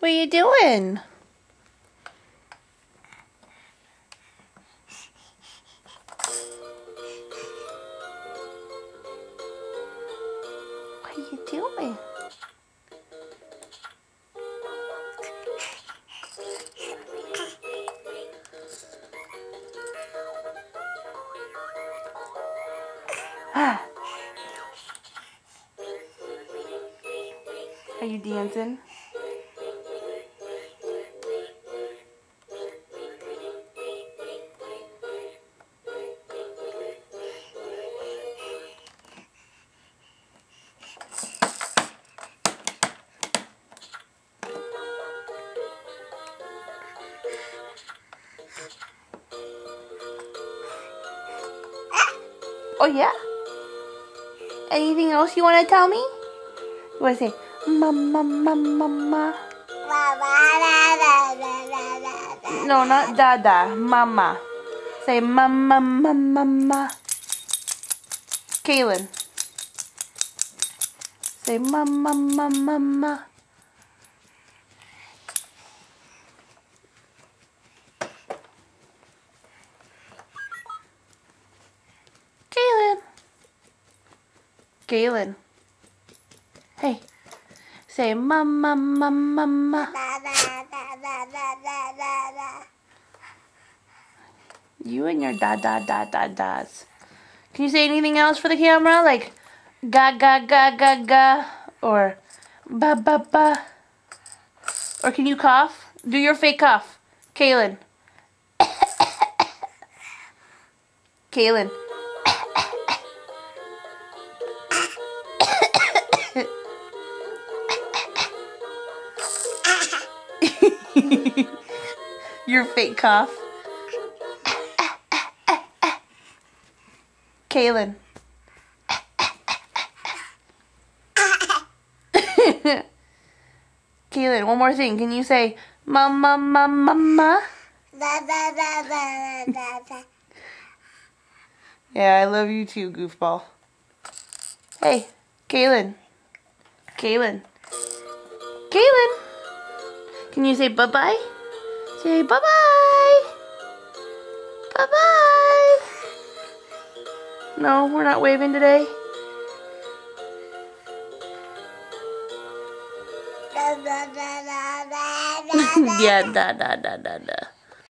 What are you doing? What are you doing? Are you dancing? Oh yeah? Anything else you want to tell me? You want to say, mama, mama, mama? No, not dada, mama. Say mama, mama, mama. Kaylin. Say mama, mama, mama. Kaylin. Kaylin. Hey. Say mama, mama, mama. You and your da-da-da-da-das. Can you say anything else for the camera? Like ga-ga-ga-ga-ga or ba-ba-ba? Or can you cough? Do your fake cough. Kaylin. Kaylin. Your fake cough. Kaylin. Kaylin, one more thing. Can you say mama, mama, mama? Yeah, I love you too, goofball. Hey, Kaylin. Kaylin. Kaylin. Can you say bye-bye? Say bye-bye. Bye-bye. No, we're not waving today. Yeah, da-da-da-da-da.